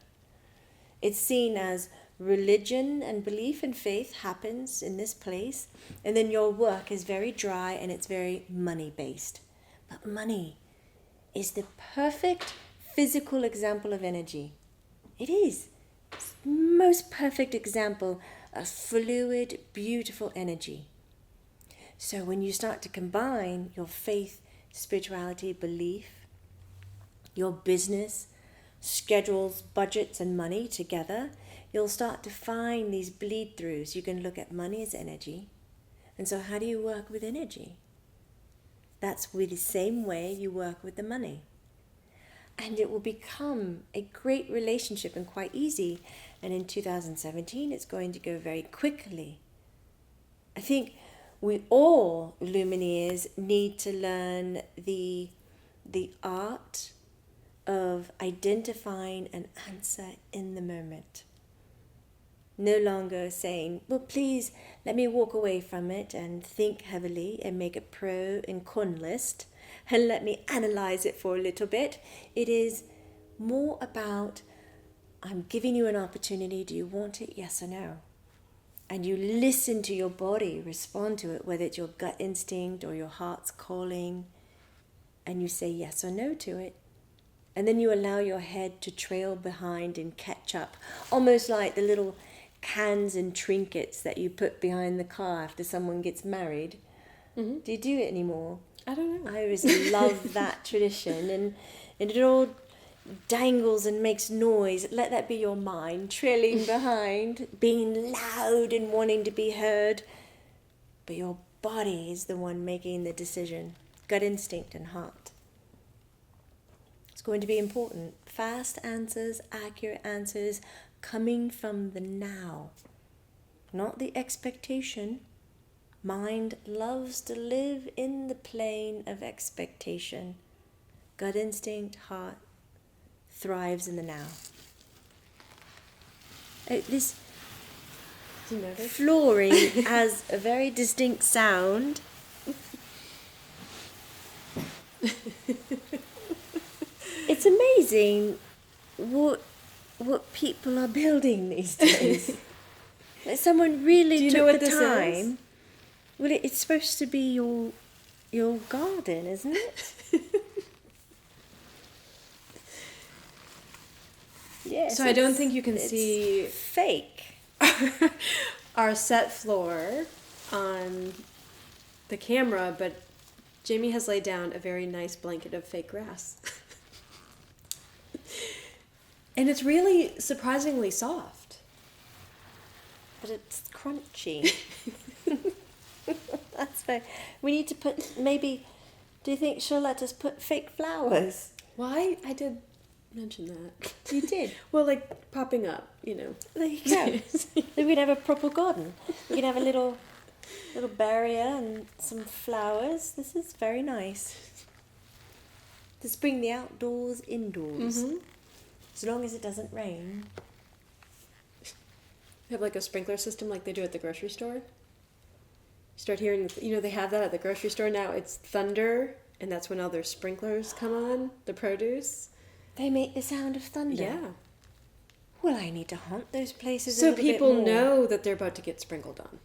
It's seen as religion and belief and faith happens in this place, and then your work is very dry and it's very money-based. But money is the perfect physical example of energy. It is. It's the most perfect example of fluid, beautiful energy. So when you start to combine your faith, spirituality, belief, your business, schedules, budgets, and money together, you'll start to find these bleed-throughs. You can look at money as energy. And so how do you work with energy? That's with the same way you work with the money. And it will become a great relationship and quite easy. And in 2017, it's going to go very quickly. I think we all, Lumineers, need to learn the art of identifying an answer in the moment. No longer saying, well, please let me walk away from it and think heavily and make a pro and con list and let me analyze it for a little bit. It is more about, I'm giving you an opportunity. Do you want it? Yes or no? And you listen to your body, respond to it, whether it's your gut instinct or your heart's calling, and you say yes or no to it. And then you allow your head to trail behind and catch up, almost like the little cans and trinkets that you put behind the car after someone gets married. Mm-hmm. Do you do it anymore? I don't know. I always love that tradition, and it all dangles and makes noise. Let that be your mind trailing behind, being loud and wanting to be heard, but your body is the one making the decision. Gut instinct and heart. It's going to be important. Fast answers, accurate answers, coming from the now, not the expectation. Mind loves to live in the plane of expectation. Gut instinct, heart, thrives in the now. This flooring has a very distinct sound. It's amazing what people are building these days. Like someone really took the time. Well, it's supposed to be your garden, isn't it? Yes. So I don't think you can see fake. our set floor on the camera, but Jamie has laid down a very nice blanket of fake grass. And it's really surprisingly soft. But it's crunchy. That's fair. We need to put maybe Do you think she'll let us put fake flowers? Why? I did mention that. You did. Well, like popping up, you know. There you go. Then we'd have a proper garden. We can have a little barrier and some flowers. This is very nice. To bring the outdoors indoors. Mm-hmm. As long as it doesn't rain. Have like a sprinkler system like they do at the grocery store. Start hearing, they have that at the grocery store now. It's thunder, and that's when all their sprinklers come on, the produce. They make the sound of thunder. Yeah. Well, I need to haunt those places. So a little bit people more. know that they're about to get sprinkled on.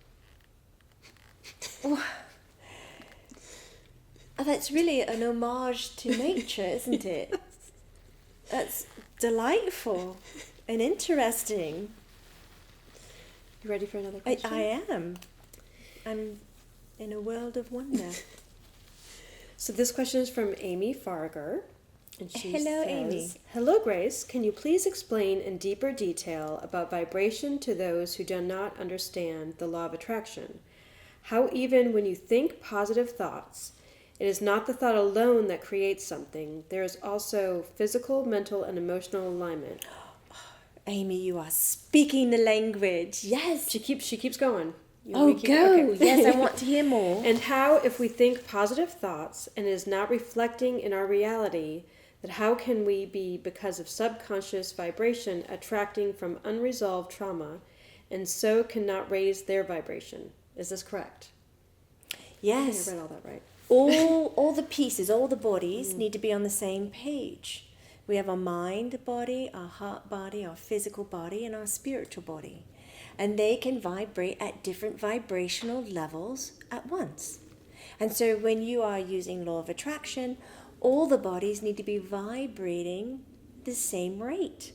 Oh, that's really an homage to nature, isn't it? That's delightful and interesting. You ready for another question? I am. I'm in a world of wonder. So this question is from Amy Farger. And she Hello, says, Amy. Hello, Grace. Can you please explain in deeper detail about vibration to those who do not understand the law of attraction? How even when you think positive thoughts, it is not the thought alone that creates something. There is also physical, mental, and emotional alignment. Amy, you are speaking the language. Yes. She keeps going. Oh, go. Okay. Yes, I want to hear more. And how, if we think positive thoughts and it is not reflecting in our reality, that how can we be, because of subconscious vibration, attracting from unresolved trauma, and so cannot raise their vibration? Is this correct? Yes. I read all that right. all the pieces, all the bodies need to be on the same page. We have our mind body, our heart body, our physical body, and our spiritual body. And they can vibrate at different vibrational levels at once. And so when you are using law of attraction, all the bodies need to be vibrating the same rate.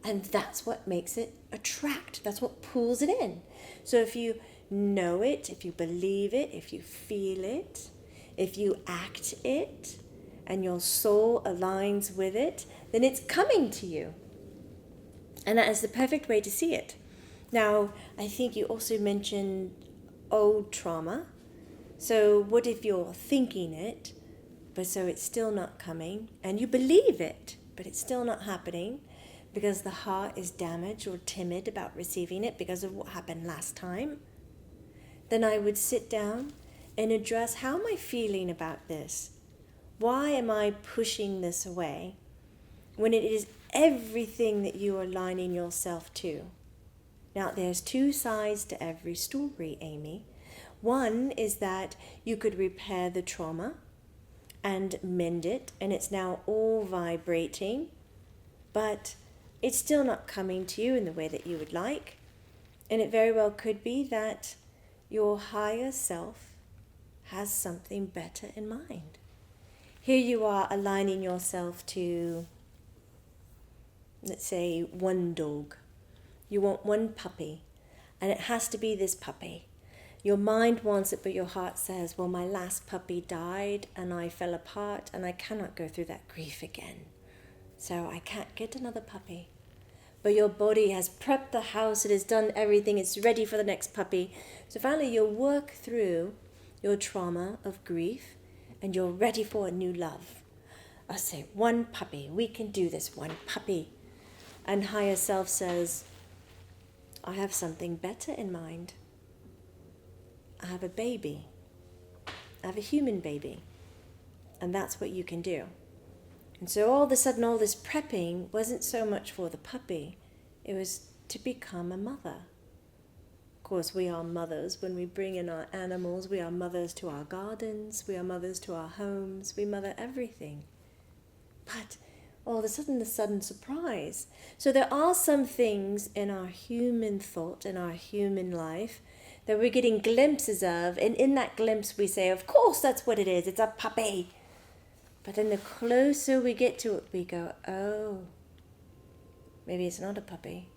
And that's what makes it attract. That's what pulls it in. So if you know it, if you believe it, if you feel it, if you act it, and your soul aligns with it, then it's coming to you. And that is the perfect way to see it. Now, I think you also mentioned old trauma. So what if you're thinking it, but so it's still not coming, and you believe it, but it's still not happening because the heart is damaged or timid about receiving it because of what happened last time? Then I would sit down and address, how am I feeling about this? Why am I pushing this away when it is everything that you are aligning yourself to? Now, there's two sides to every story, Amy. One is that you could repair the trauma and mend it, and it's now all vibrating, but it's still not coming to you in the way that you would like. And it very well could be that your higher self has something better in mind. Here you are aligning yourself to, let's say, one dog. You want one puppy, and it has to be this puppy. Your mind wants it, but your heart says, well, my last puppy died, and I fell apart, and I cannot go through that grief again. So I can't get another puppy. But your body has prepped the house, it has done everything, it's ready for the next puppy. So finally you'll work through your trauma of grief, and you're ready for a new love. I say, one puppy, we can do this, one puppy. And higher self says, I have something better in mind. I have a baby. I have a human baby. And that's what you can do. And so all of a sudden, all this prepping wasn't so much for the puppy. It was to become a mother. Of course, we are mothers. When we bring in our animals, we are mothers to our gardens. We are mothers to our homes. We mother everything. But all of a sudden, the sudden surprise. So there are some things in our human thought, in our human life, that we're getting glimpses of. And in that glimpse, we say, of course, that's what it is. It's a puppy. But then the closer we get to it, we go, oh, maybe it's not a puppy.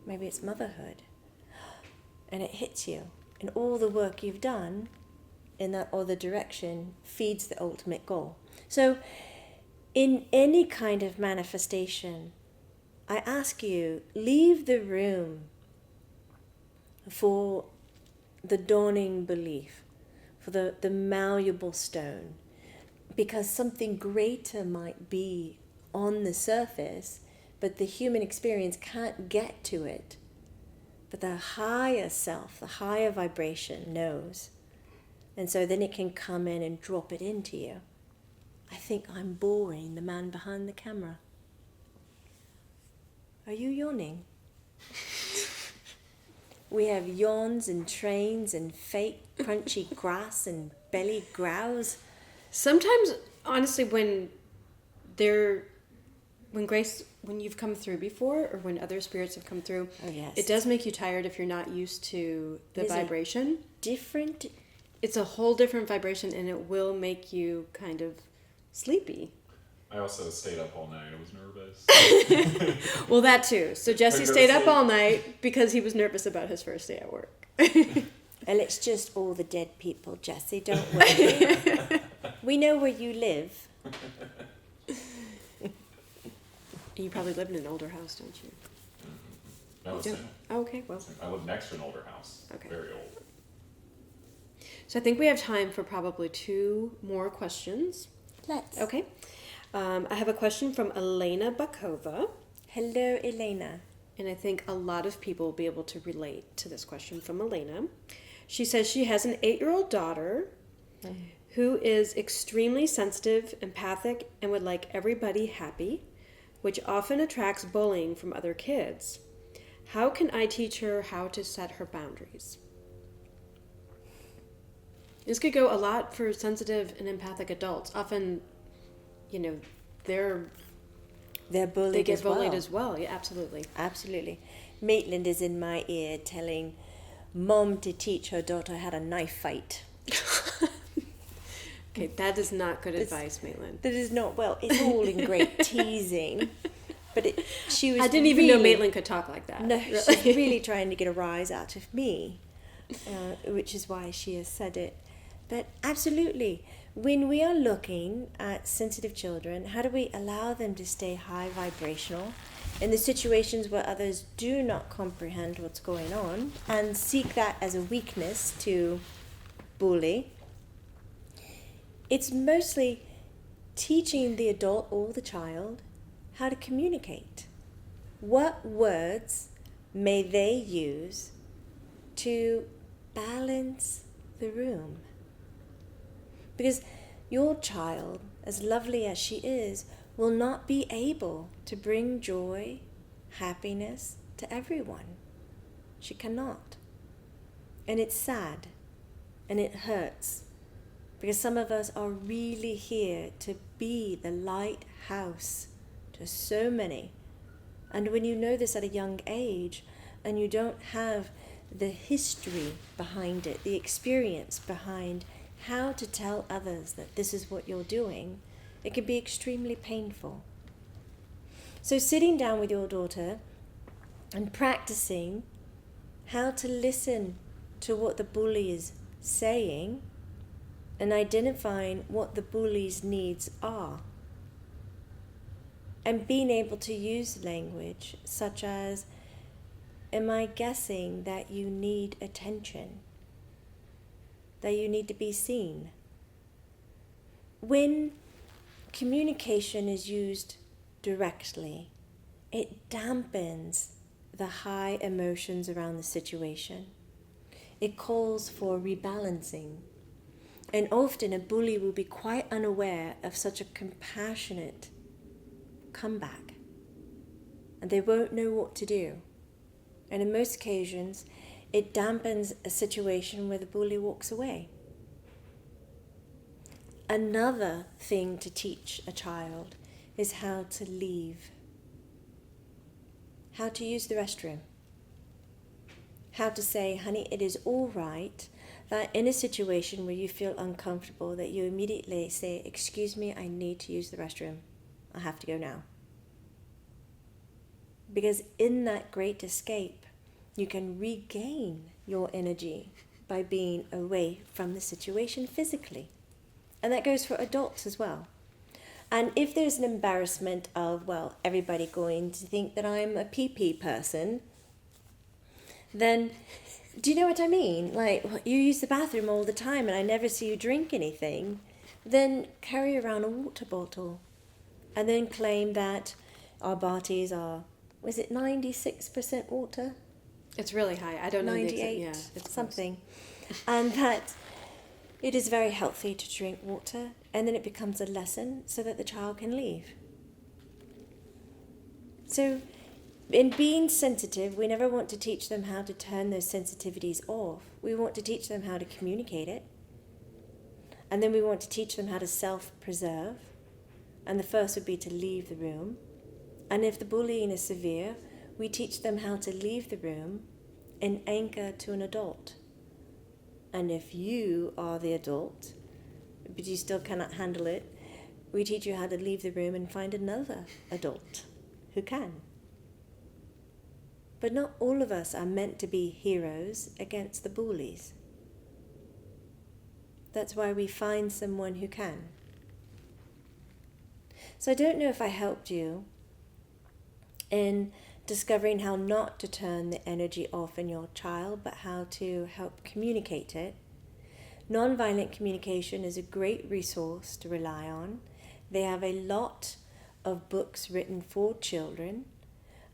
Maybe it's motherhood. And it hits you. And all the work you've done in that other direction feeds the ultimate goal. So in any kind of manifestation, I ask you, leave the room for the dawning belief, for the malleable stone. because something greater might be on the surface, but the human experience can't get to it. But the higher self, the higher vibration knows. And so then it can come in and drop it into you. I think I'm boring the man behind the camera. Are you yawning? We have yawns and trains and fake crunchy grass and belly growls. Sometimes, honestly, when you've come through before, or when other spirits have come through, Oh, yes. it does make you tired if you're not used to the Is it vibration. different? It's a whole different vibration, and it will make you kind of sleepy. I also stayed up all night. I was nervous. Well, that too. So Jesse I go stayed to up sleep. all night because he was nervous about his first day at work. Well, it's just all the dead people, Jessie, don't worry. We know where you live. You probably live in an older house, don't you? No, it's do? new. Oh, okay, well. I live next to an older house. Okay. Very old. So I think we have time for probably 2 more questions. Let's. Okay. I have a question from Elena Bakova, Hello, Elena. and I think a lot of people will be able to relate to this question from Elena. She says she has an 8-year-old daughter who is extremely sensitive, empathic, and would like everybody happy, which often attracts bullying from other kids. How can I teach her how to set her boundaries? This could go a lot for sensitive and empathic adults. Often, They're bullied they get as well. bullied as well. Yeah, absolutely. Absolutely. Maitland is in my ear telling Mom to teach her daughter how to knife fight. Okay, that is not good advice, Maitland. That is not, well, it's all in great teasing. But she was I didn't even know really- Maitland could talk like that. No, Really. she's really trying to get a rise out of me, which is why she has said it. But absolutely, when we are looking at sensitive children, how do we allow them to stay high vibrational in the situations where others do not comprehend what's going on and seek that as a weakness to bully? It's mostly teaching the adult or the child how to communicate. What words may they use to balance the room? Because your child, as lovely as she is, will not be able to bring joy, happiness to everyone. She cannot. And it's sad, and it hurts, because some of us are really here to be the lighthouse to so many. And when you know this at a young age, and you don't have the history behind it, the experience behind how to tell others that this is what you're doing, it can be extremely painful. So sitting down with your daughter and practicing how to listen to what the bully is saying and identifying what the bully's needs are, and being able to use language such as, am I guessing that you need attention? That you need to be seen? When communication is used directly, it dampens the high emotions around the situation. It calls for rebalancing. And often a bully will be quite unaware of such a compassionate comeback. And they won't know what to do. And in most occasions, it dampens a situation where the bully walks away. Another thing to teach a child is how to leave, how to use the restroom, how to say, honey, it is all right that in a situation where you feel uncomfortable that you immediately say, excuse me, I need to use the restroom. I have to go now. Because in that great escape, you can regain your energy by being away from the situation physically. And that goes for adults as well. And if there's an embarrassment of, well, everybody going to think that I'm a pee-pee person, then do you know what I mean? Like, you use the bathroom all the time and I never see you drink anything. then carry around a water bottle and then claim that our bodies are, was it 96% water? It's really high. I don't know the exact, 98, yeah, it's something. And that it is very healthy to drink water, and then it becomes a lesson so that the child can leave. So in being sensitive, we never want to teach them how to turn those sensitivities off. We want to teach them how to communicate it. And then we want to teach them how to self-preserve. And the first would be to leave the room. And if the bullying is severe, we teach them how to leave the room and anchor to an adult. And if you are the adult, but you still cannot handle it, we teach you how to leave the room and find another adult who can. But not all of us are meant to be heroes against the bullies. That's why we find someone who can. So I don't know if I helped you in discovering how not to turn the energy off in your child, but how to help communicate it. Nonviolent communication is a great resource to rely on. They have a lot of books written for children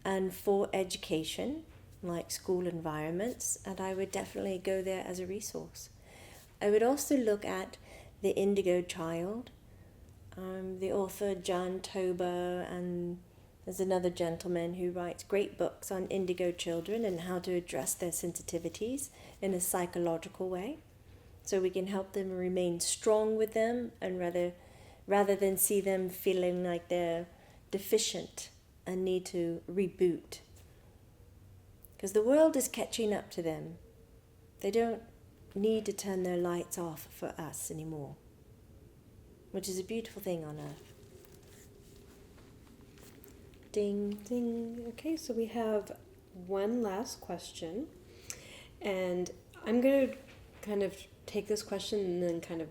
and for education, like school environments, and I would definitely go there as a resource. I would also look at The Indigo Child, the author John Tober, and there's another gentleman who writes great books on indigo children and how to address their sensitivities in a psychological way, so we can help them remain strong with them, and rather than see them feeling like they're deficient and need to reboot. Because the world is catching up to them. They don't need to turn their lights off for us anymore, which is a beautiful thing on earth. Ding. Ding. Okay, so we have one last question, and I'm going to kind of take this question and then kind of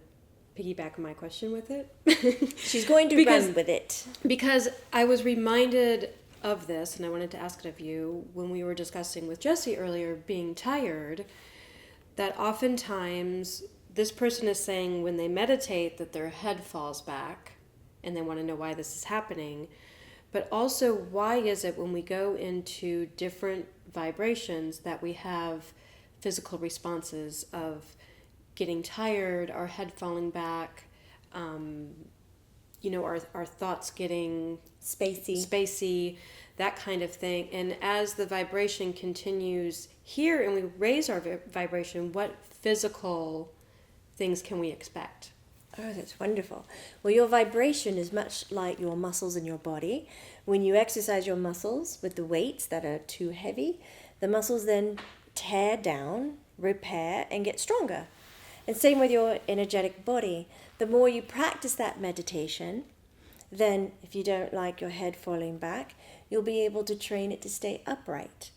piggyback on my question with it. She's going to run with it. Because I was reminded of this, and I wanted to ask it of you, when we were discussing with Jessie earlier, being tired, that oftentimes this person is saying when they meditate that their head falls back, and they want to know why this is happening. But also, why is it when we go into different vibrations that we have physical responses of getting tired, our head falling back, our thoughts getting spacey, that kind of thing. And as the vibration continues here and we raise our vibration, what physical things can we expect? Oh, that's wonderful. Well, your vibration is much like your muscles in your body. When you exercise your muscles with the weights that are too heavy, the muscles then tear down, repair, and get stronger. And same with your energetic body. The more you practice that meditation, then if you don't like your head falling back, you'll be able to train it to stay upright.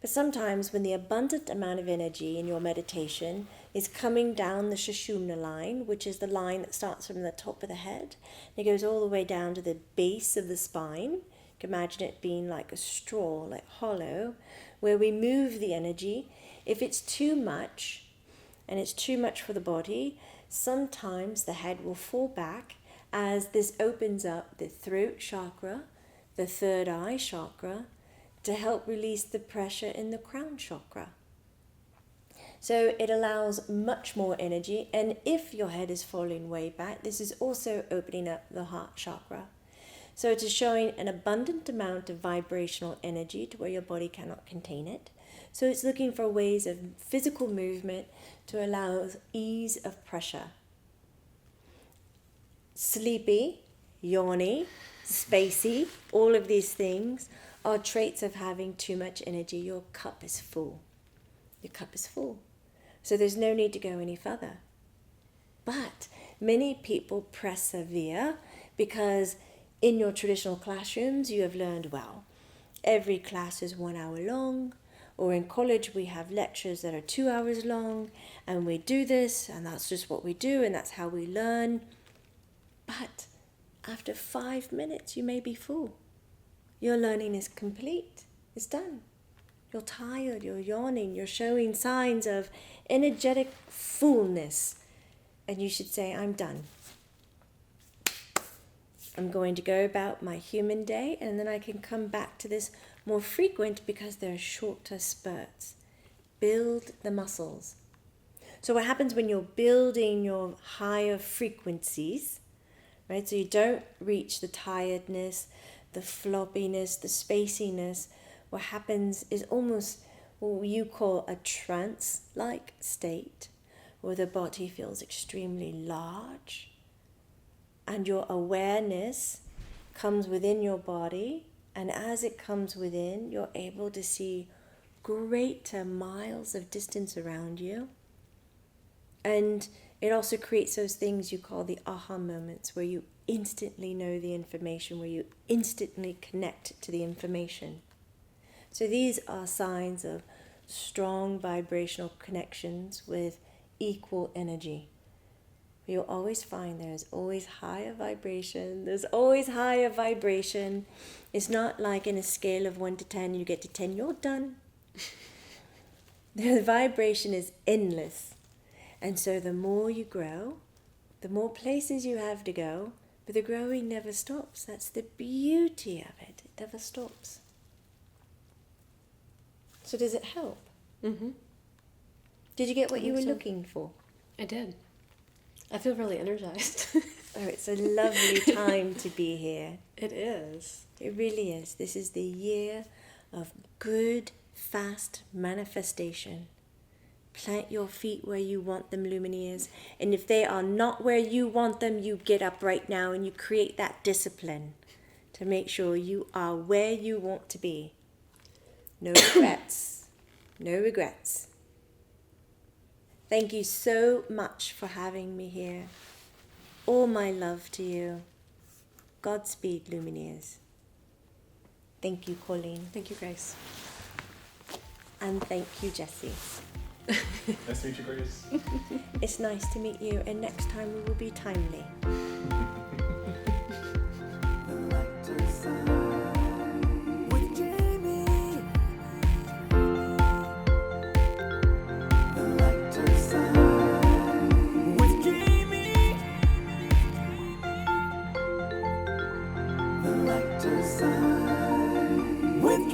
But sometimes when the abundant amount of energy in your meditation is coming down the Sushumna line, which is the line that starts from the top of the head, and it goes all the way down to the base of the spine. You can imagine it being like a straw, like hollow, where we move the energy. If it's too much, and it's too much for the body, sometimes the head will fall back as this opens up the throat chakra, the third eye chakra, to help release the pressure in the crown chakra. So it allows much more energy, and if your head is falling way back, this is also opening up the heart chakra. So it is showing an abundant amount of vibrational energy to where your body cannot contain it. So it's looking for ways of physical movement to allow ease of pressure. Sleepy, yawny, spacey, all of these things are traits of having too much energy. Your cup is full. Your cup is full. So there's no need to go any further. But many people persevere because in your traditional classrooms you have learned, well, every class is 1 hour long, or in college we have lectures that are 2 hours long, and we do this, and that's just what we do, and that's how we learn. But after 5 minutes you may be full. Your learning is complete. It's done. You're tired, you're yawning, you're showing signs of energetic fullness. And you should say, I'm done. I'm going to go about my human day, and then I can come back to this more frequent because there are shorter spurts. Build the muscles. So what happens when you're building your higher frequencies, right? So you don't reach the tiredness, the floppiness, the spaciness. What happens is almost what you call a trance-like state, where the body feels extremely large, and your awareness comes within your body, and as it comes within, you're able to see greater miles of distance around you. And it also creates those things you call the aha moments, where you instantly know the information, where you instantly connect to the information. So these are signs of strong vibrational connections with equal energy. You'll always find there's always higher vibration. There's always higher vibration. It's not like in a scale of 1 to 10, you get to 10, you're done. The vibration is endless. And so the more you grow, the more places you have to go, but the growing never stops. That's the beauty of it. It never stops. So does it help? Mm-hmm. Did you get what I you were think so. looking for? I did. I feel really energized. Oh, it's a lovely time to be here. It is. It really is. This is the year of good, fast manifestation. Plant your feet where you want them, Lumineers. And if they are not where you want them, you get up right now and you create that discipline to make sure you are where you want to be. No regrets. No regrets. Thank you so much for having me here. All my love to you. Godspeed, Lumineers. Thank you, Colleen. Thank you, Grace. And thank you, Jessie. Nice to meet you, Grace. It's nice to meet you, and next time we will be timely. With